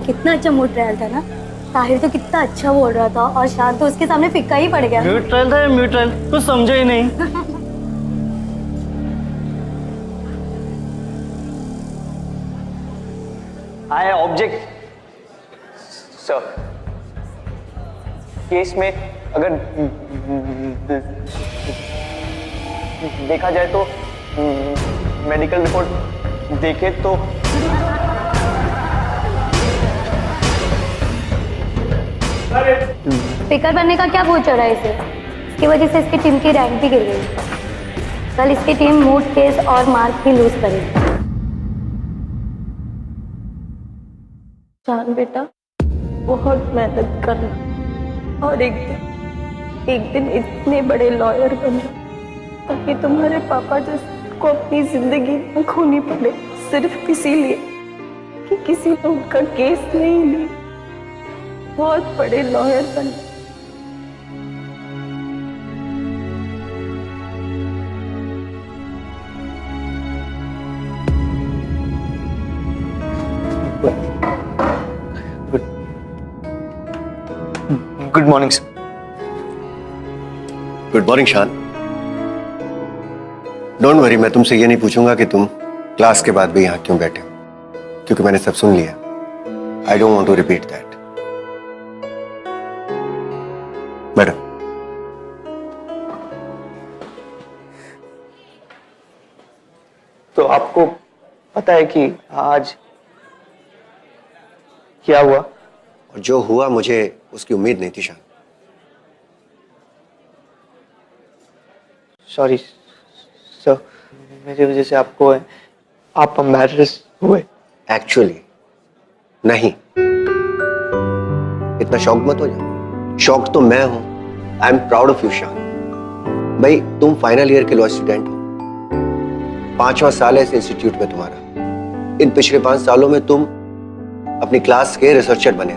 कितना अच्छा mood trial था ना। ताहिर तो कितना अच्छा बोल रहा था और शान तो उसके सामने फिक्का ही पड़ गया। म्यूट ट्रायल था या म्यूट ट्रायल, कुछ समझा ही नहीं। I object sir. केस में अगर देखा जाए तो मेडिकल रिपोर्ट देखे तो स्पीकर बनने का क्या भूत चढ़ा है इसे? इसकी वजह से इसकी टीम की रैंक भी गिर गई। कल इसकी टीम मूड, केस और मार्क भी लूज करेगी। शान बेटा, बहुत मेहनत करना और एक दिन इतने बड़े लॉयर बनना ताकि तुम्हारे पापा जैसे को अपनी जिंदगी न खोनी पड़े, सिर्फ इसीलिए कि किसी ने उनका केस नहीं लिया। बहुत बड़े लॉयर बनना। Good morning sir. Good morning शान। डोंट वरी, मैं तुमसे ये नहीं पूछूंगा कि तुम क्लास के बाद भी यहाँ क्यों बैठे हो, क्योंकि मैंने सब सुन लिया। I don't want to repeat that. Madam, तो आपको पता है कि आज क्या हुआ? और जो हुआ मुझे उसकी उम्मीद नहीं थी शान। सॉरी सर, मेरी वजह से आपको आप एम्बैरेस हुए। एक्चुअली नहीं, इतना शॉक मत हो जाओ। शॉक तो मैं हूं। I am proud of you शान। भाई, तुम फाइनल ईयर के लॉ स्टूडेंट हो, 5वां साल है इस इंस्टीट्यूट में तुम्हारा। इन पिछले 5 सालों में तुम अपनी क्लास के रिसर्चर बने।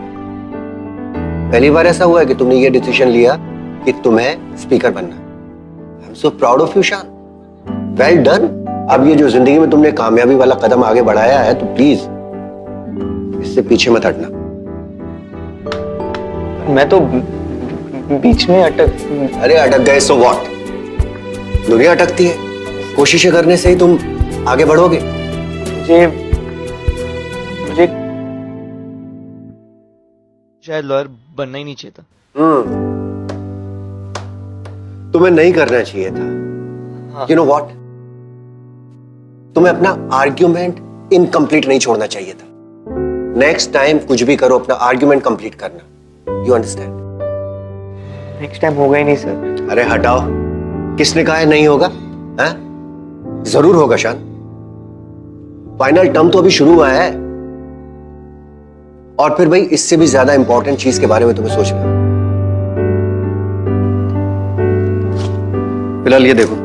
पहली बार ऐसा हुआ है कि तुमने ये डिसीजन लिया कि तुम्हें स्पीकर बनना। I am so proud of you Shaan. Well done. अब ये जो जिंदगी में तुमने कामयाबी वाला कदम आगे बढ़ाया है, तो प्लीज इससे पीछे मत हटना। मैं तो बीच में अरे अटक गए सो व्हाट? दुनिया अटकती है, कोशिशें करने से ही तुम आगे बढ़ोगे। मुझे शायद लॉयर बनना ही नहीं चाहिए था। तुम्हें नहीं करना चाहिए था। हाँ। यू नो व्हाट, तुम्हें अपना आर्ग्यूमेंट इनकम्प्लीट नहीं छोड़ना चाहिए था। नेक्स्ट टाइम कुछ भी करो, अपना आर्ग्यूमेंट कंप्लीट करना। You understand? नेक्स्ट टाइम होगा ही नहीं सर। अरे हटाओ, किसने कहा है नहीं होगा? है? जरूर होगा शान। फाइनल टर्म तो अभी शुरू हुआ है। और फिर भाई, इससे भी ज्यादा इंपॉर्टेंट चीज के बारे में तुम्हें सोचना। फिलहाल ये देखो।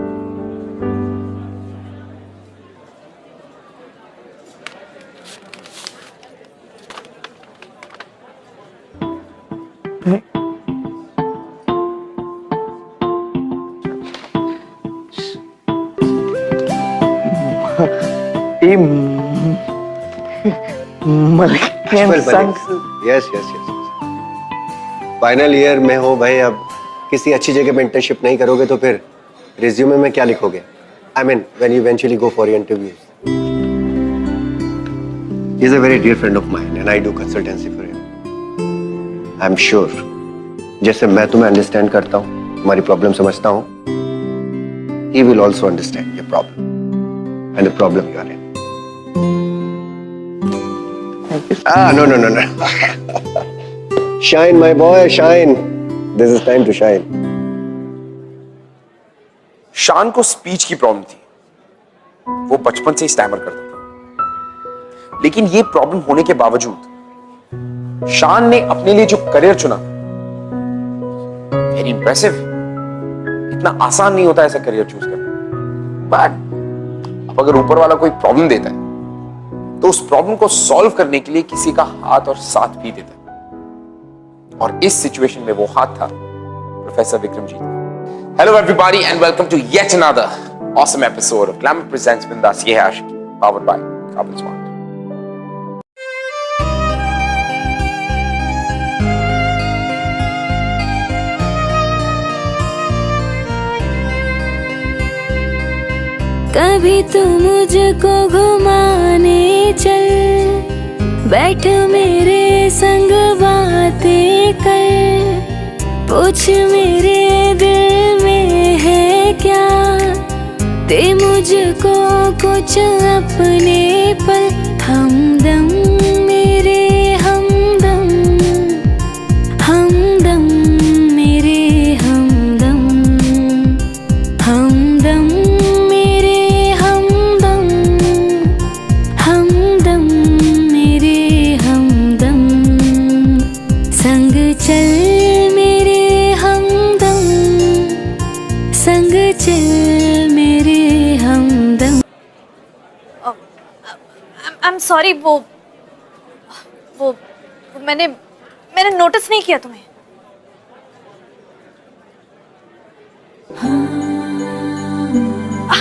Yes yes yes. Final year में हो भाई, अब किसी अच्छी जगह में इंटर्नशिप नहीं करोगे तो फिर रिज्यूमे में क्या लिखोगे? I mean when you eventually go for your interviews. He is a very dear friend of mine and I do consultancy for him. I am sure जैसे मैं तुम्हें अंडरस्टैंड करता हूँ, तुम्हारी प्रॉब्लम समझता हूँ, he will also understand your problem and the problem you are in. No. Shine, my boy, shine. This is time to shine. शान को स्पीच की प्रॉब्लम थी। वो बचपन से स्टैमर करता था, लेकिन ये प्रॉब्लम होने के बावजूद शान ने अपने लिए जो करियर चुना, वेरी इंप्रेसिव। इतना आसान नहीं होता ऐसा करियर चूज करना। बट अब अगर ऊपर वाला कोई प्रॉब्लम देता है तो उस प्रॉब्लम को सॉल्व करने के लिए किसी का हाथ और साथ भी देता है, और इस सिचुएशन में वो हाथ था professor Vikramjit. Hello everybody and welcome to yet another awesome episode of glamour presents Bindass ये है Aashiqui, powered by Kaabil smart. कभी तू मुझको घुमाने चल, बैठ मेरे संग बातें कर, पूछ मेरे दिल में है क्या, दे मुझको कुछ अपने पल। हमदम मेरे हमदम, हमदम मेरे हमदम, हमदम मेरे हमदम, हमदम मेरे हमदम, संग चल मेरे हमदम, संग चल मेरे हमदम। आई एम सॉरी, वो मैंने नोटिस नहीं किया तुम्हें।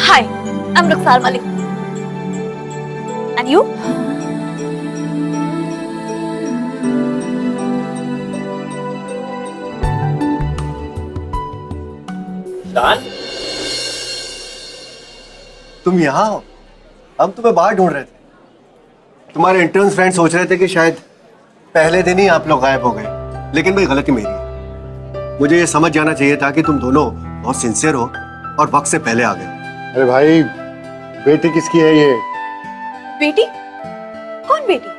Hi, I am Rukhsar Malik. And you? तुम यहाँ हो? हम तुम्हें बाहर ढूंढ रहे थे। तुम्हारे इंटर्न फ्रेंड सोच रहे थे कि शायद पहले दिन ही आप लोग गायब हो गए, लेकिन भाई गलती मेरी है। मुझे ये समझ जाना चाहिए था कि तुम दोनों बहुत सिंसियर हो और वक्त से पहले आ गए। अरे भाई, बेटी किसकी है ये? बेटी? कौन बेटी?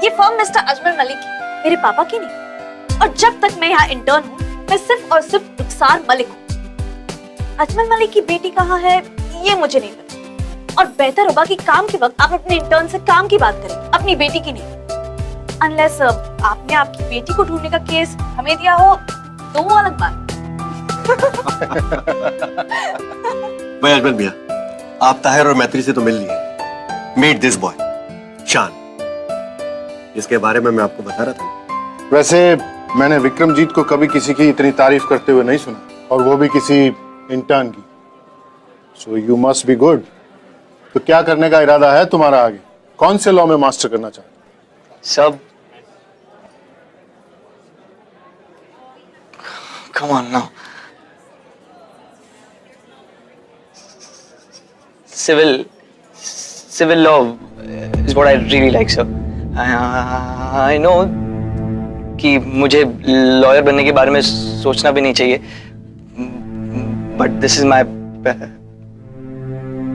ये फर्म मिस्टर अजमल मलिक की, मेरे पापा की नहीं। और जब तक मैं यहाँ इंटर्न हूँ, मैं सिर्फ और सिर्फ रुखसार मलिक हूँ। अजमल मलिक की बेटी कहाँ है ये मुझे नहीं पता। और बेहतर होगा कि काम के वक्त आप अपने इंटर्न से काम की बात करें, अपनी बेटी की नहीं। अनलेस आपने आपकी बेटी को ढूंढने का केस हमें दिया हो तो वो अलग बात। भाई अजमल मियां, आप ताहिर और मैत्री से तो मिल लिए। मीट दिस बॉय शान, जिसके बारे में मैं आपको बता रहा था। वैसे मैंने विक्रमजीत को कभी किसी की इतनी तारीफ करते हुए नहीं सुना, और वो भी किसी इंटर्न की। So you must be good. तो क्या करने का इरादा है तुम्हारा आगे? कौन से लॉ में मास्टर करना चाहते? सब come on now. Civil law is what I really like, sir. I know कि मुझे लॉयर बनने के बारे में सोचना भी नहीं चाहिए, but this is my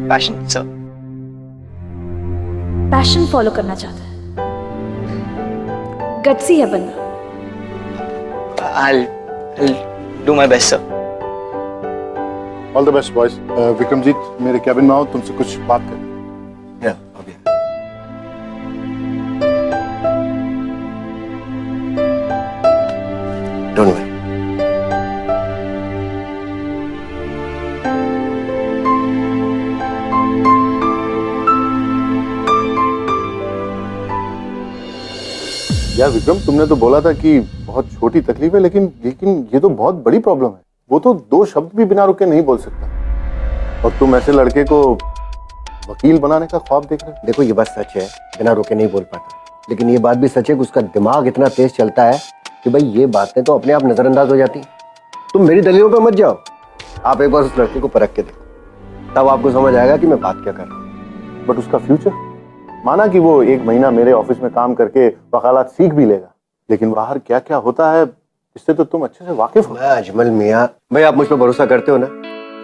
passion, sir. Passion follow करना चाहता है, गट्सी है बनना। I'll do my best, sir. All the best boys. Vikramjit, मेरे कैबिन में आओ, तुमसे कुछ बात करनी। अभी डोंट वरी। यार विक्रम, तुमने तो बोला था कि बहुत छोटी तकलीफ है, लेकिन ये तो बहुत बड़ी प्रॉब्लम है। वो तो 2 शब्द भी बिना रुके नहीं बोल सकता, और तुम ऐसे लड़के को वकील बनाने का ख्वाब देख रहे हो। देखो, ये बात सच है, बिना रोके नहीं बोल पाता, लेकिन ये बात भी सच है कि उसका दिमाग इतना तेज चलता है कि भाई ये बातें तो अपने आप नजरअंदाज हो जाती। तुम मेरी दलीलों पे मत जाओ, आप एक बार उस लड़के को परख के देखो, तब आपको समझ आएगा कि मैं बात क्या कर रहा हूँ। बट उसका फ्यूचर? माना कि वो 1 महीना मेरे ऑफिस में काम करके वकालत सीख भी लेगा, लेकिन बाहर क्या क्या होता है इससे तो तुम अच्छे से वाकिफ हो। मैं अजमल मियां, भाई आप मुझ पर भरोसा करते हो ना?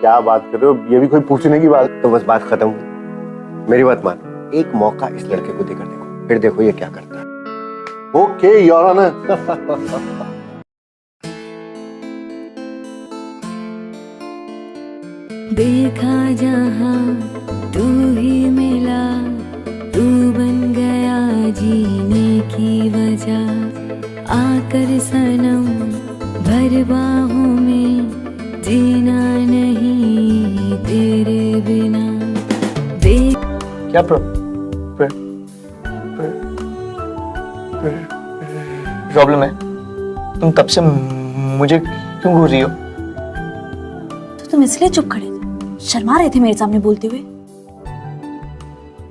क्या बात कर रहे हो, ये भी कोई पूछने की बात? तो बस बात खत्म हुई। मेरी बात मानो, एक मौका इस लड़के को देकर देखो, फिर देखो ये क्या करता है। Okay your honour. देखा जहां तू ही मिला, तू बन गया जीने की वजह, आकर सनम भर बाहों में, जीना नहीं तेरे बिना। देख क्या प्रॉब्लम है? तुम तब से मुझे क्यों घूर रही हो? तो तुम इसलिए चुप खड़े थे, शर्मा रहे थे मेरे सामने बोलते हुए?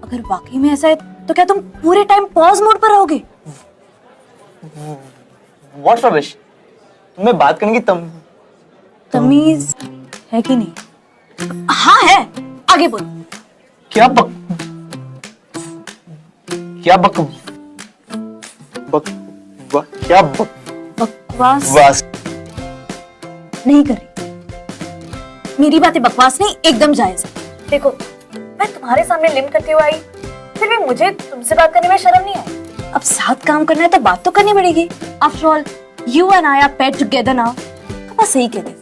अगर वाकई में ऐसा है तो क्या तुम पूरे टाइम पॉज मोड पर रहोगे? What rubbish? तुम्हें बात करने की तमीज है कि नहीं? हाँ है, आगे बोलो। क्या बक क्या बक बक क्या बकवास बकवास? नहीं कर रही। मेरी बातें बकवास नहीं, एकदम जायज है। देखो, मैं तुम्हारे सामने लिम करती हुई आई, फिर भी मुझे तुमसे बात करने में शर्म नहीं आई। अब साथ काम करना है तो बात तो करनी पड़ेगी। After all you and I R pair together now. पापा सही कहते थे,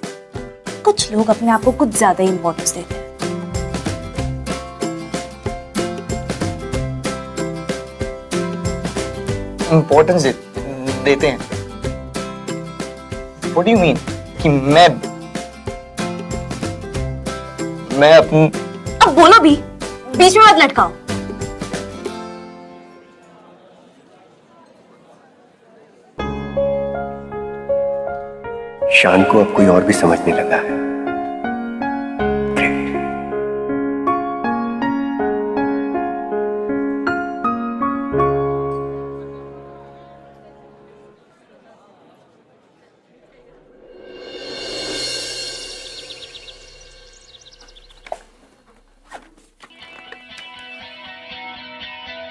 कुछ लोग अपने आप को कुछ ज्यादा ही इंपॉर्टेंस देते हैं। इम्पोर्टेंस देते हैं? What do you mean? कि मैं अपनी... अब बोलो भी, बीच में मत लटकाओ। शान को अब कोई और भी समझने लगा है। Great.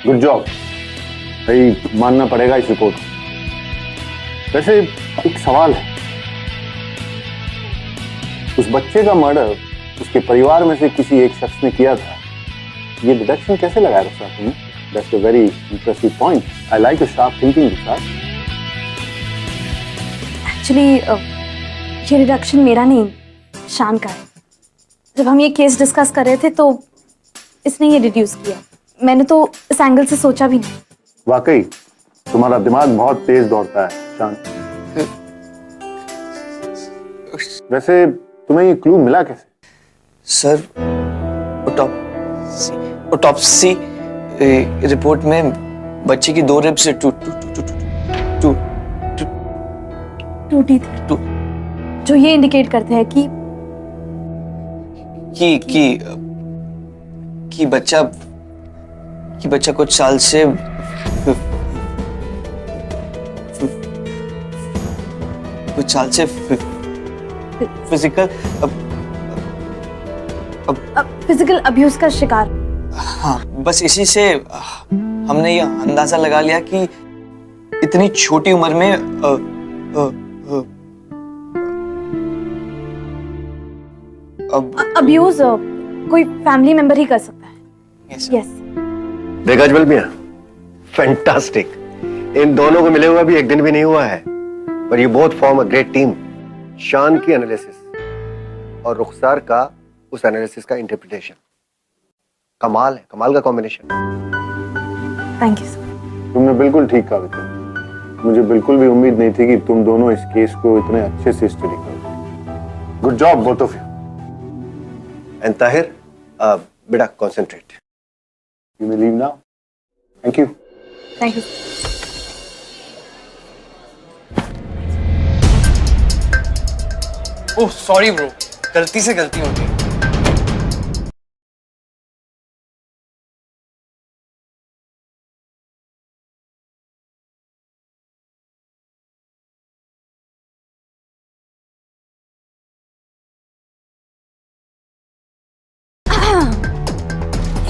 गुड जॉब भाई, मानना पड़ेगा इस रिपोर्ट को। वैसे एक सवाल है, उस बच्चे का मर्डर उसके परिवार में से किसी एक शख्स ने किया था, ये डिडक्शन कैसे लगाया रुखसार तुमने? That's a very interesting point. I like your sharp thinking Rukhsar. Actually ये डिडक्शन मेरा नहीं, शान का है। जब हम ये केस डिस्कस कर रहे थे तो इसने ये डिड्यूस किया। मैंने तो इस एंगल से सोचा भी नहीं। वाकई तुम्हारा दिमाग बहुत तेज दौड़ता है शान। वैसे तुम्हें ये क्लू मिला कैसे? सर, ऑटोप्सी रिपोर्ट में बच्चे की 2 रिब्स टूटी थी, जो ये इंडिकेट करते हैं कि बच्चा कुछ साल से फिजिकल अब्यूज का शिकार। हाँ, बस इसी से हमने ये अंदाजा लगा लिया कि इतनी छोटी उम्र में अब्यूज कोई फैमिली मेंबर ही कर सकता है। यस। देखा अजमल मियां, फैंटास्टिक। इन दोनों को मिले हुआ भी एक दिन भी नहीं हुआ है, पर ये both form a great team. शान की एनालिसिस और रुखसार का उस एनालिसिस का इंटरप्रिटेशन कमाल है, कमाल का कॉम्बिनेशन। Thank you sir. तुमने बिल्कुल ठीक कहा विक्रम, मुझे बिल्कुल भी उम्मीद नहीं थी कि तुम दोनों इस केस को इतने अच्छे से स्टडी करोगे। Good job both of you. And Tahir, बेटा concentrate. You may leave now. Thank you. Thank you. Oh sorry bro, गलती से गलती हो गई।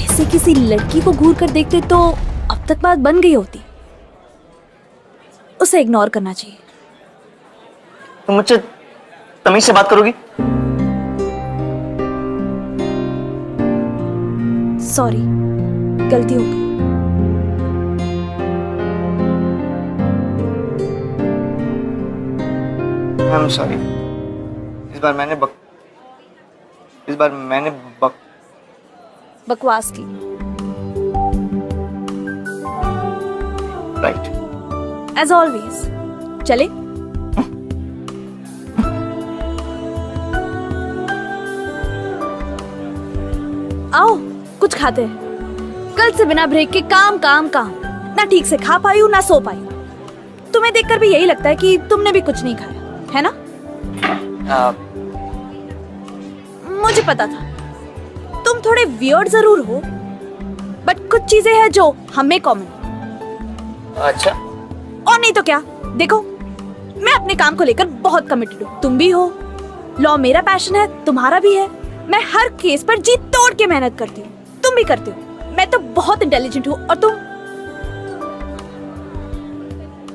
ऐसे किसी लड़की को घूर कर देखते तो अब तक बात बन गई होती। उसे इग्नोर करना चाहिए। तुम मुझसे तमीज से बात करोगी? सॉरी, गलती हो गई। I am sorry. इस बार मैंने बकवास की। राइट। As always. चले? आओ कुछ खाते हैं। कल से बिना ब्रेक के काम काम काम, ना ठीक से खा पाई हूँ ना सो पाई हूँ। तुम्हें देखकर भी यही लगता है कि तुमने भी कुछ नहीं खाया, है ना? मुझे पता था तुम थोड़े वियर्ड जरूर हो, बट कुछ चीजें हैं जो हमें कॉमन। अच्छा। और नहीं तो क्या। देखो, मैं अपने काम को लेकर बहुत कमिटेड हूँ, तुम भी हो। लॉ मेरा पैशन है, तुम्हारा भी है। मैं हर केस पर जी तोड़ के मेहनत करती हूँ, तुम भी करते हो। मैं तो बहुत इंटेलिजेंट हूँ और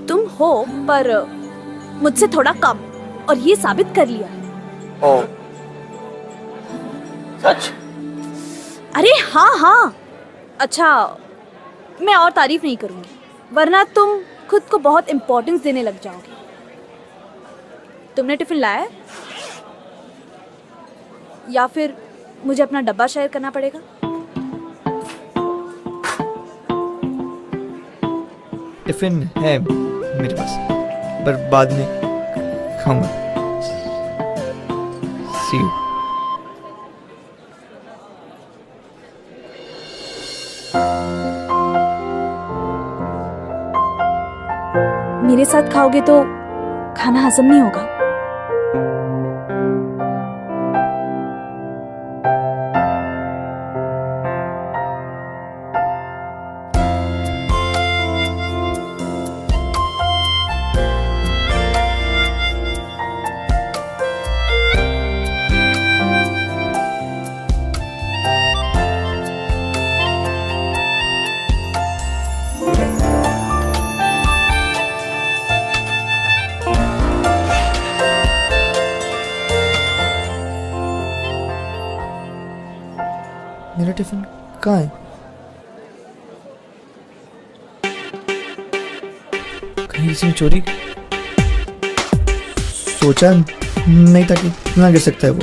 तुम हो पर मुझसे थोड़ा कम, और ये साबित कर लिया। ओ, सच? अरे हाँ हाँ। अच्छा, मैं और तारीफ नहीं करूंगी वरना तुम खुद को बहुत इंपॉर्टेंस देने लग जाओगे। तुमने टिफिन लाया है? या फिर मुझे अपना डब्बा शेयर करना पड़ेगा? टिफिन है मेरे पास, पर बाद में खाऊंगा। See you. मेरे साथ खाओगे तो खाना हजम नहीं होगा। मेरा टिफिन कहाँ है? कहीं किसी ने चोरी? सोचा नहीं था कि इतना गिर सकता है वो।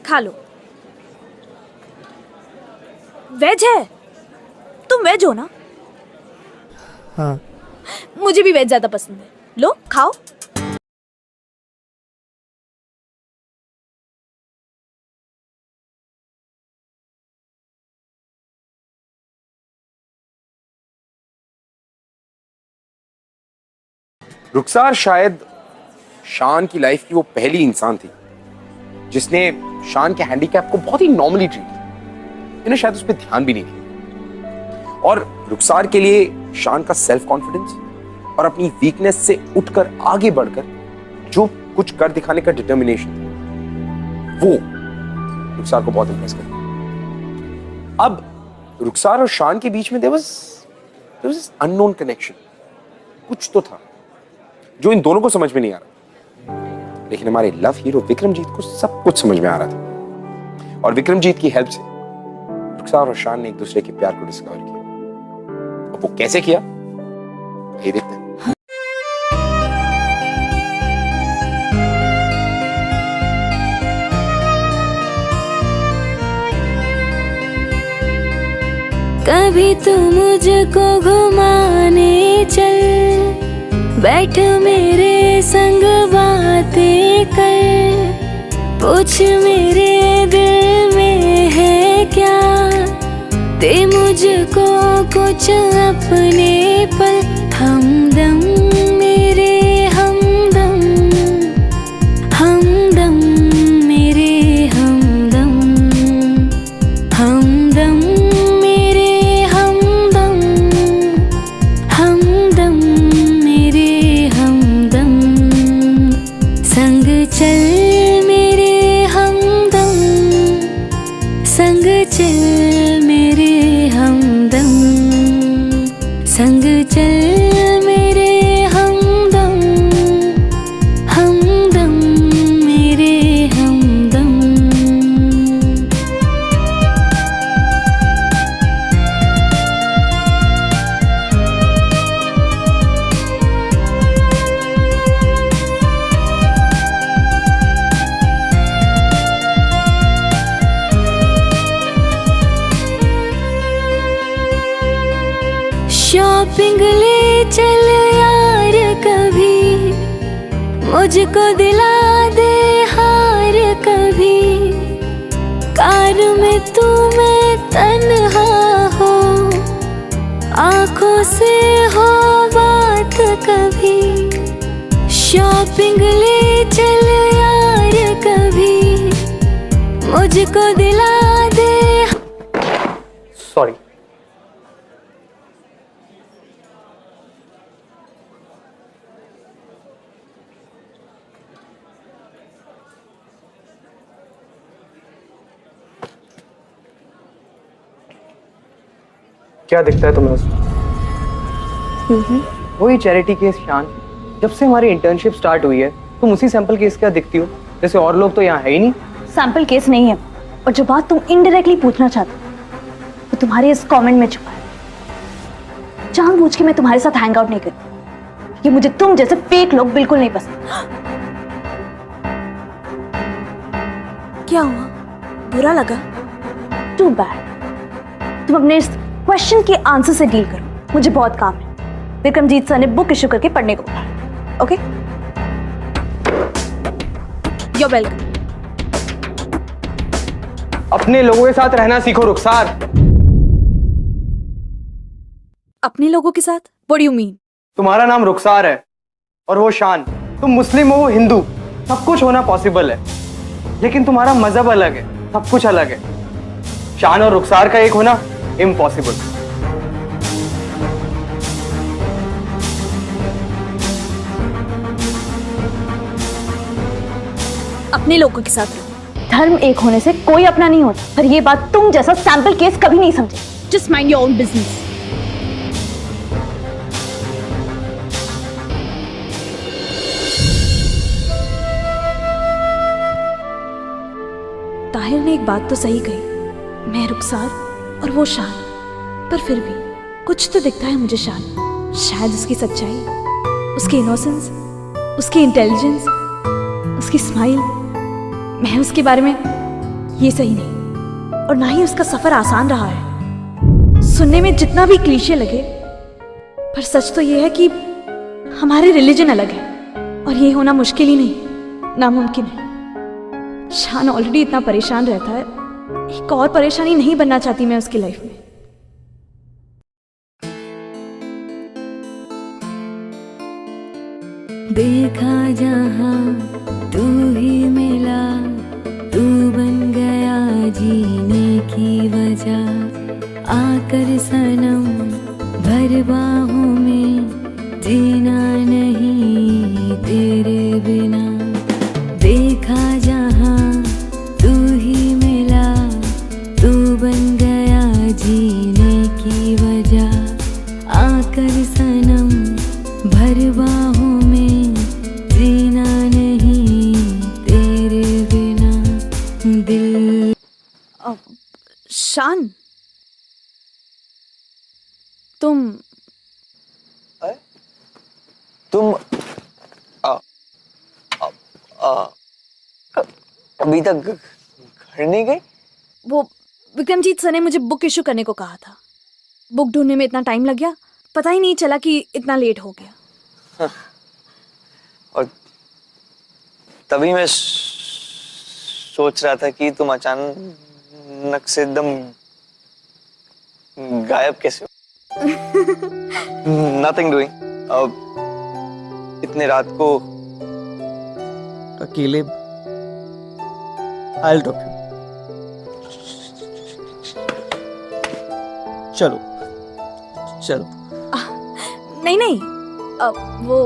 खा लो। वेज है? तुम वेज हो ना? हाँ। मुझे भी वेज ज्यादा पसंद है। लो खाओ। रुखसार शायद शान की लाइफ की वो पहली इंसान थी जिसने शान के हैंडीकैप को बहुत ही नॉर्मली ट्रीट किया। इन्हें शायद उस पर ध्यान भी नहीं दिया। और रुखसार के लिए शान का सेल्फ कॉन्फिडेंस और अपनी वीकनेस से उठकर आगे बढ़कर जो कुछ कर दिखाने का डिटर्मिनेशन वो रुखसार को बहुत इंप्रेस कर। अब रुखसार और शान के बीच में देयर वाज अननोन कनेक्शन। कुछ तो था जो इन दोनों को समझ में नहीं आ रहा, लेकिन हमारे लव हीरो विक्रमजीत को सब कुछ समझ में आ रहा था। और विक्रमजीत की हेल्प से रुखसार और शान ने एक दूसरे के प्यार को डिस्कवर किया। अब वो कैसे किया ये देखते हैं। कभी तू मुझको घुमाने चल, बैठ मेरे संग बातें कर, पूछ मेरे दिल में है क्या, दे मुझको कुछ अपने पल। हमदम मेरे हमदम, हमदम मेरे हमदम, हमदम मेरे हमदम, हमदम मेरे हमदम, संग चल मेरे हमदम, संग चल मेरे हमदम, संग चल मेरे हमदम, हमदम मेरे हमदम। शॉपिंग ले चल यार कभी, मुझको दिला दे हार कभी, कार में तू मैं तन्हा हो, आंखों से हो बात कभी। शॉपिंग ले चल यार कभी, मुझको दिला दे क्या दिखता है तुम्हें उसमें? वही चैरिटी केस शान। जब से हमारी इंटर्नशिप स्टार्ट हुई है तुम उसी सैंपल केस क्या दिखती हो, जैसे और लोग तो यहाँ है ही नहीं। सैंपल केस नहीं है, और जो बात तुम इनडायरेक्टली पूछना चाहते हो वो तुम्हारे इस कमेंट में छुपा है। जानबूझ के मैं तुम्हारे साथ हैंग आउट नहीं करती, ये मुझे तुम जैसे फेक लोग बिल्कुल नहीं पसंद। क्या हुआ, बुरा लगा? Too bad. तुम अपने इस क्वेश्चन के आंसर से डील करो, मुझे बहुत काम है। विक्रमजीत सर ने बुक इश्यू करके पढ़ने को कहा। Okay, you welcome. अपने लोगों के साथ रहना सीखो रुखसार। अपने लोगों के साथ? What do you mean? तुम्हारा नाम रुखसार है और वो शान। तुम मुस्लिम हो, वो हिंदू, सब कुछ होना पॉसिबल है, लेकिन तुम्हारा मजहब अलग है, सब कुछ अलग है। शान और रुखसार का एक होना इम्पॉसिबल। अपने लोगों के साथ रहो। धर्म एक होने से कोई अपना नहीं होता, पर ये बात तुम जैसा सैंपल केस कभी नहीं समझे। Just mind your own business. Tahir ने एक बात तो सही कही, मैं रुखसार और वो शान, पर फिर भी कुछ तो दिखता है मुझे शान। शायद उसकी सच्चाई, उसकी इनोसेंस, उसकी इंटेलिजेंस, उसकी स्माइल। मैं उसके बारे में ये सही नहीं, और ना ही उसका सफर आसान रहा है। सुनने में जितना भी क्लीशे लगे, पर सच तो ये है कि हमारे रिलीजन अलग है, और ये होना मुश्किल ही नहीं, नामुमकिन है। शान ऑलरेडी इतना परेशान रहता है, एक और परेशानी नहीं बनना चाहती मैं उसकी लाइफ में। देखा जहां तू ही मिला, तू बन गया जीने की वजह। आकर सनम भर बाहों में, जीना नहीं तेरे बिना। देखा जहां तू ही मिला, तू बन गया जीने की वजह। आकर सनम भर बाहों में, जीना नहीं तेरे बिना। दिल शान, तुम अभी तक घर नहीं गई? वो विक्रमजीत सर ने मुझे बुक इशू करने को कहा था। बुक ढूंढने में इतना टाइम लग गया, पता ही नहीं चला कि इतना लेट हो गया। और तभी मैं सोच रहा था कि तुम अचानक से एकदम गायब कैसे हो? Nothing doing. इतने रात को अकेले I'll talk you. चलो चलो। नहीं नहीं, वो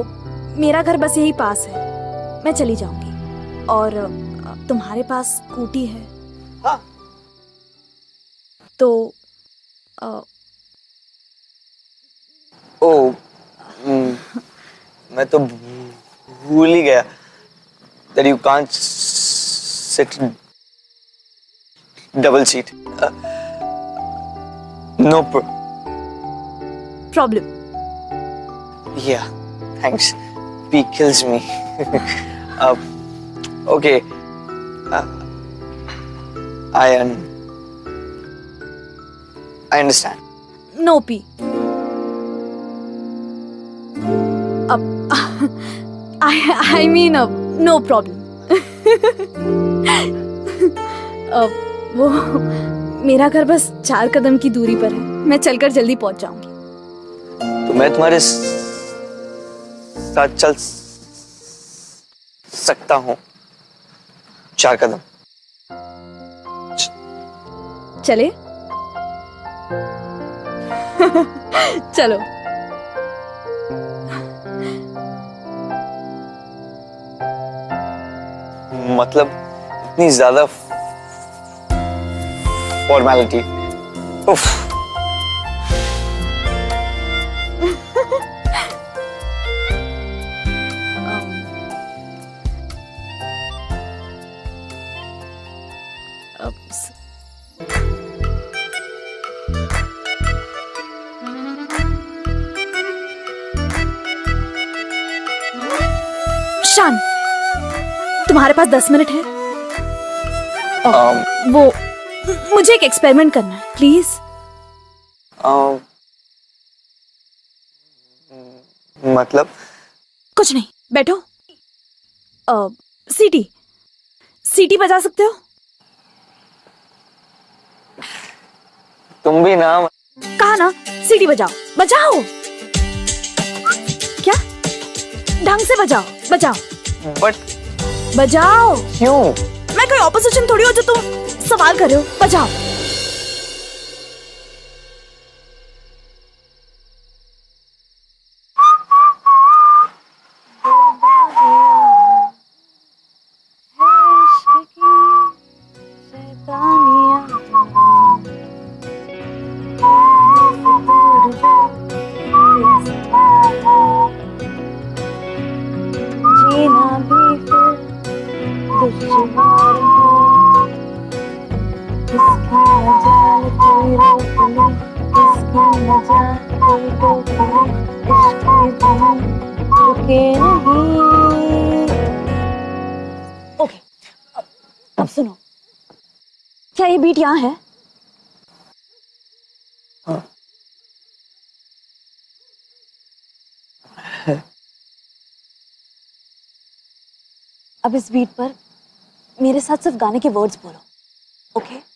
मेरा घर बस यही पास है, मैं चली जाऊंगी। और तुम्हारे पास स्कूटी है? हाँ। तो मैं तो भूल ही गया that you can't sit double seat. No problem. Yeah, thanks. P kills me. Okay. I understand. No P. I mean no problem. वो मेरा घर बस 4 कदम की दूरी पर है, मैं चलकर जल्दी पहुंच जाऊंगी। तो मैं तुम्हारे साथ चल सकता हूँ 4 कदम? चले? चलो। मतलब इतनी ज्यादा फॉर्मेलिटी? उफ। शान, तुम्हारे पास 10 मिनट है? वो मुझे एक एक्सपेरिमेंट करना है, प्लीज। मतलब? कुछ नहीं, बैठो। सीटी सीटी बजा सकते हो? तुम भी ना। कहा ना सीटी बजाओ, बजाओ। क्या? ढंग से बजाओ, बजाओ। बट बजाओ। क्यों? मैं कोई ऑपोजिशन थोड़ी हो जो तुम सवाल कर रहे हो। बजाओ। ओके, अब सुनो, क्या ये बीट यहाँ है? हाँ। अब इस बीट पर मेरे साथ सिर्फ गाने के वर्ड्स बोलो, ओके?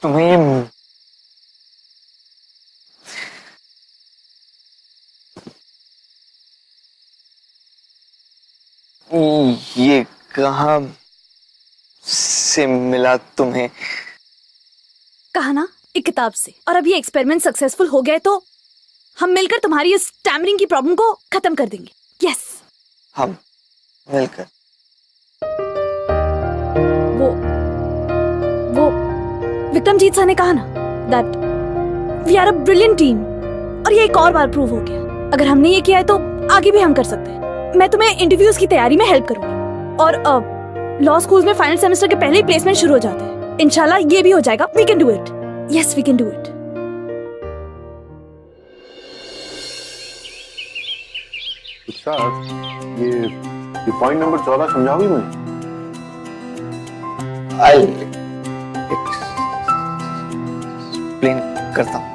तुम्हें ये कहाँ से मिला तुम्हें? कहा ना, एक किताब से। और अब ये एक्सपेरिमेंट सक्सेसफुल हो गए तो हम मिलकर तुम्हारी इस स्टैमरिंग की प्रॉब्लम को खत्म कर देंगे। यस, हम मिलकर। वो विक्रमजीत सर ने कहा ना that we are a brilliant team, और ये एक और बार प्रूव हो गया। अगर हमने ये किया है तो आगे भी हम कर सकते हैं। मैं तुम्हें इंटरव्यूज की तैयारी में हेल्प करूंगी, और लॉ स्कूल में फाइनल सेमेस्टर के पहले ही प्लेसमेंट शुरू हो जाते हैं। इंशाल्लाह ये भी हो जाएगा। We can do it. Yes, we can do it. ये पॉइंट नंबर 14 समझाओगी मुझे? I'll explain करता हूँ।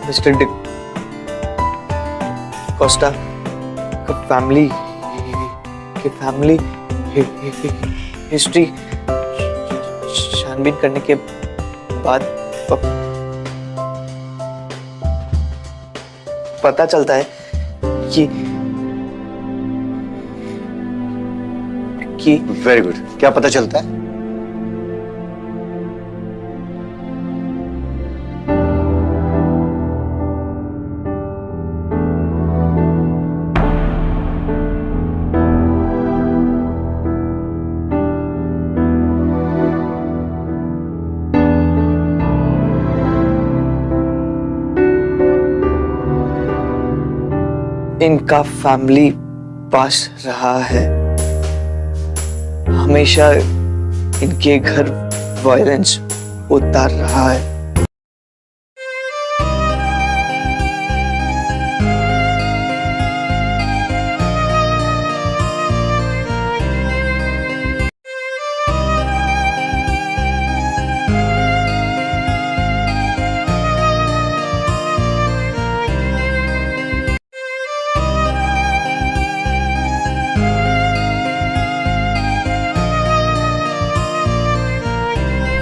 मिस्टर डिक कोस्टा का फैमिली हिस्ट्री छानबीन करने के बाद पता चलता है कि की। Very good. क्या पता चलता है? इनका फैमिली पास रहा है, हमेशा इनके घर वायलेंस होता रहा है।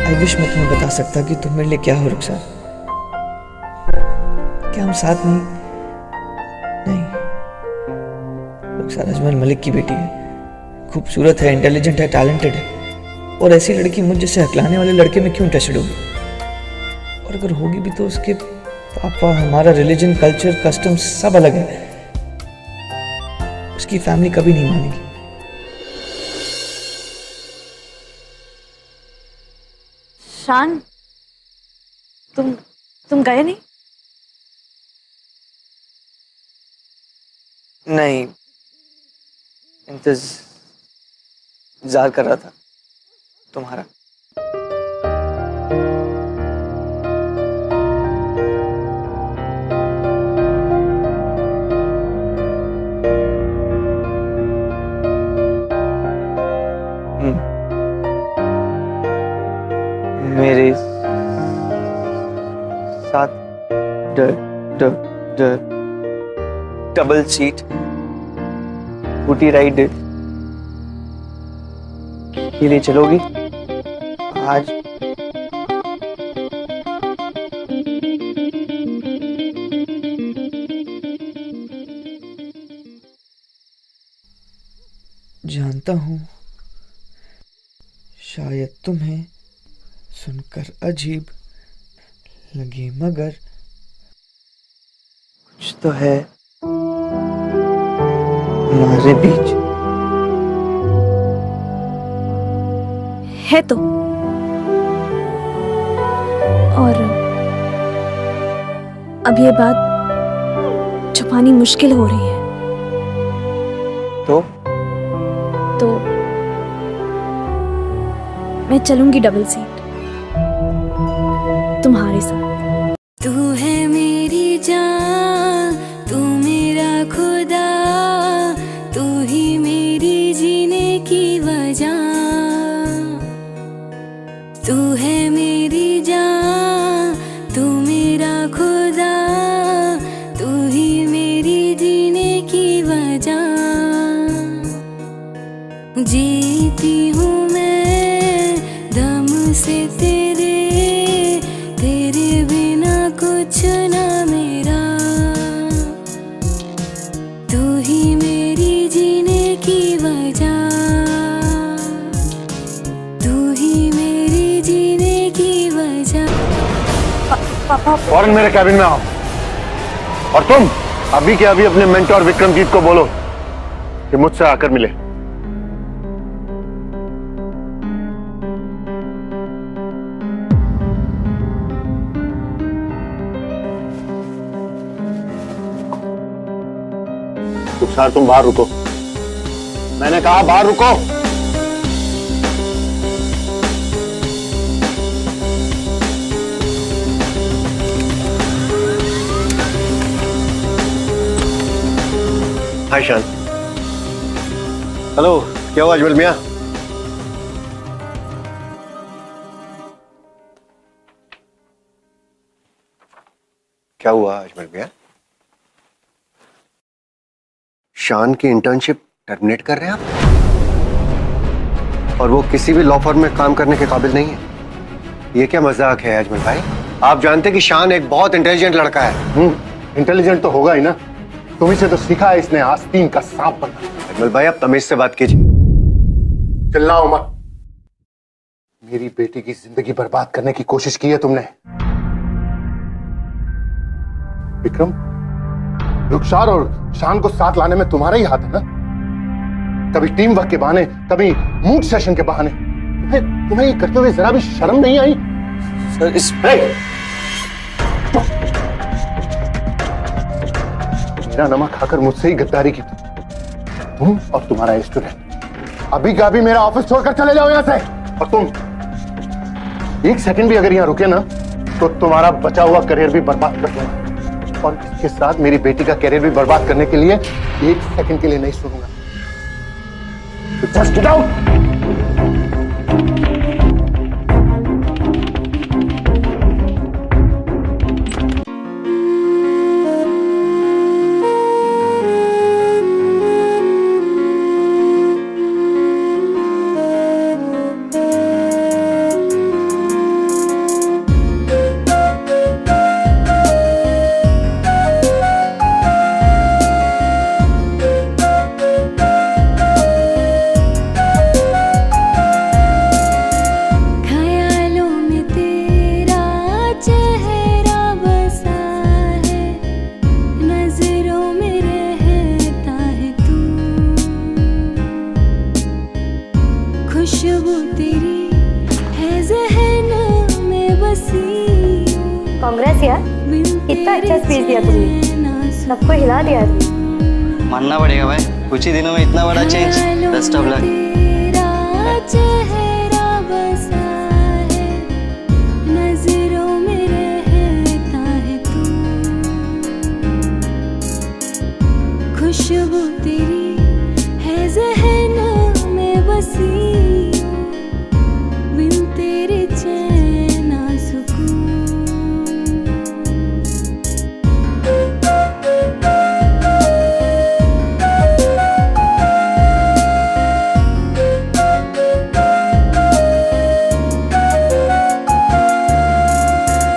आई विश मैं तुम्हें बता सकता कि तुम मेरे लिए क्या हो रुखसार। क्या हम साथ नहीं? नहीं, रुखसार अजमल मलिक की बेटी है, खूबसूरत है, इंटेलिजेंट है, टैलेंटेड है, और ऐसी लड़की मुझ जैसे हकलाने वाले लड़के में क्यों इंटरेस्टेड होगी? और अगर होगी भी तो उसके पापा, हमारा रिलीजन, कल्चर, कस्टम सब अलग है। उसकी फैमिली कभी नहीं मानेगी। शान, तुम गए नहीं? नहीं, इंतजार कर रहा था तुम्हारा। मेरे साथ डबल सीट स्कूटी राइड के लिए चलोगी आज? जानता हूं शायद तुम्हें सुनकर अजीब लगे, मगर कुछ तो है हमारे बीच। है तो, और अब ये बात छुपानी मुश्किल हो रही है। तो मैं चलूंगी डबल सीट तुम्हारे साथ। तू है मेरी जान, तू मेरा खुदा, तू ही मेरी जीने की वजह। तू है मेरी जान, तू मेरा खुदा, तू ही मेरी जीने की वजह। जीती हूँ मैं दम से तेरे बिना कुछ ना मेरा। तू ही मेरी जीने की वजह, तू ही मेरी जीने की वजह। पापा, फौरन मेरे कैबिन में आओ, और तुम अभी के अभी अपने मेंटोर विक्रमजीत को बोलो कि मुझसे आकर मिले। रुखसार, तुम बाहर रुको, मैंने कहा बाहर रुको। हाय शान। हेलो, क्या हुआ अजमल मियां? क्या हुआ अजमल मियां? शान की इंटर्नशिप टर्मिनेट कर रहे हैं आप? और वो किसी भी लॉ फर्म में काम करने के काबिल नहीं है? ये क्या मजाक है अजमल भाई? आप जानते कि शान एक बहुत इंटेलिजेंट लड़का है। इंटेलिजेंट तो होगा ही ना, तुम्ही से तो सीखा है इसने आस्तीन का सांप बनना। अजमल भाई, आप तमीज से बात कीजिए। चिल्लाओ मत। मेरी बेटी की जिंदगी बर्बाद करने की कोशिश की है तुमने। विक्रम, रुखसार और शान को साथ लाने में तुम्हारा ही हाथ है ना। कभी टीम वर्क के बहाने, कभी मूड सेशन के बहाने। तुम्हें ये करते हुए जरा भी शर्म नहीं आई? सर इस मेरा नमक खाकर मुझसे ही गद्दारी की तुम और तुम्हारा स्टूडेंट। अभी का अभी मेरा ऑफिस छोड़कर चले जाओ यहां से। और तुम एक सेकंड भी अगर यहां रुके ना तो तुम्हारा बचा हुआ करियर भी बर्बाद कर दूंगा। और इसके साथ मेरी बेटी का करियर भी बर्बाद करने के लिए एक सेकंड के लिए नहीं सुनूंगा। Just get out. कांग्रेस यार, कितना अच्छा स्पीच दिया तुमने, सबको हिला दिया। मानना पड़ेगा भाई, कुछ ही दिनों में इतना बड़ा चेंज। Best of luck. खुशबू तेरी है ज़हन में बसी, बिन तेरे चैन ना सुकून।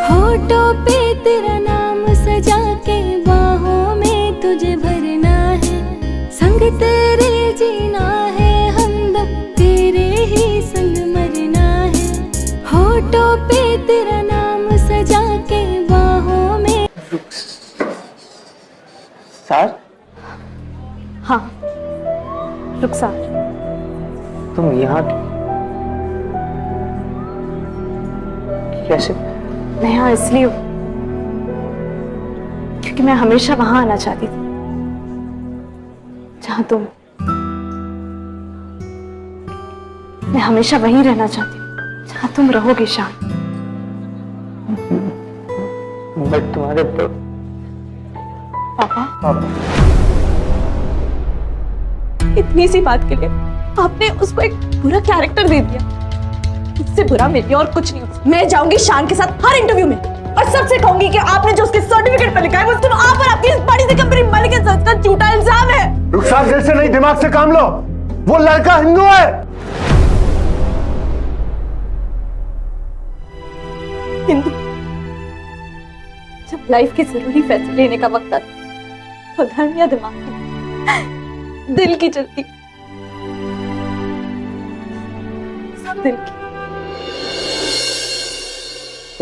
होठों पे तेरा नाम सजा के बाहों में तुझे भरना है, संग तेरे जीना है, हमदम तेरे ही संग मरना है। होठों पे तेरा नाम सजा के बाहों में। सर? हाँ रुखसार, तुम यहाँ कैसे? मैं यहाँ इसलिए हूँ क्योंकि मैं हमेशा वहां आना चाहती थी जहां तुम। मैं हमेशा वहीं रहना चाहती हूँ जहां तुम रहोगे शान। बट तुम्हारे पापा, इतनी सी बात के लिए आपने उसको एक बुरा कैरेक्टर दे दिया। इससे बुरा मेरे और कुछ नहीं हो। मैं जाऊंगी शान के साथ हर इंटरव्यू में और सबसे कहूंगी कि आपने जो उसके सर्टिफिकेट पर लिखा है वो तुम आप और आपकी इस बड़ी सी कंपनी मालिक के साथ का झूठा इल्जाम है। रुखसार, जैसे नहीं, दिमाग से काम लो। वो लड़का हिंदू है। हिंदू? जब लाइफ के जरूरी फैसले लेने का वक्त आता तो धर्म या दिमाग की, दिल की चलती, सब दिल की।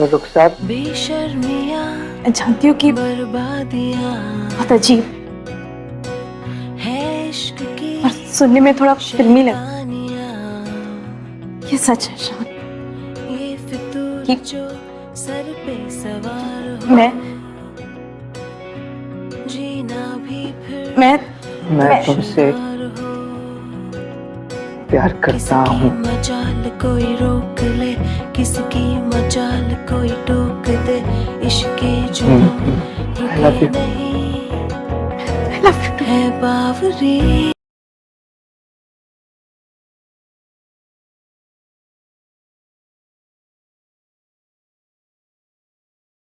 रुखसार, मैं जानती हूँ कि बहुत अजीब और सुनने में थोड़ा फिल्मी लगा। ये सच है शान कि मैं तुमसे प्यार करता हूँ। मजाल कोई रोक ले, किसकी मजाल कोई टोक दे, इश्क जो I love you. है बावरी।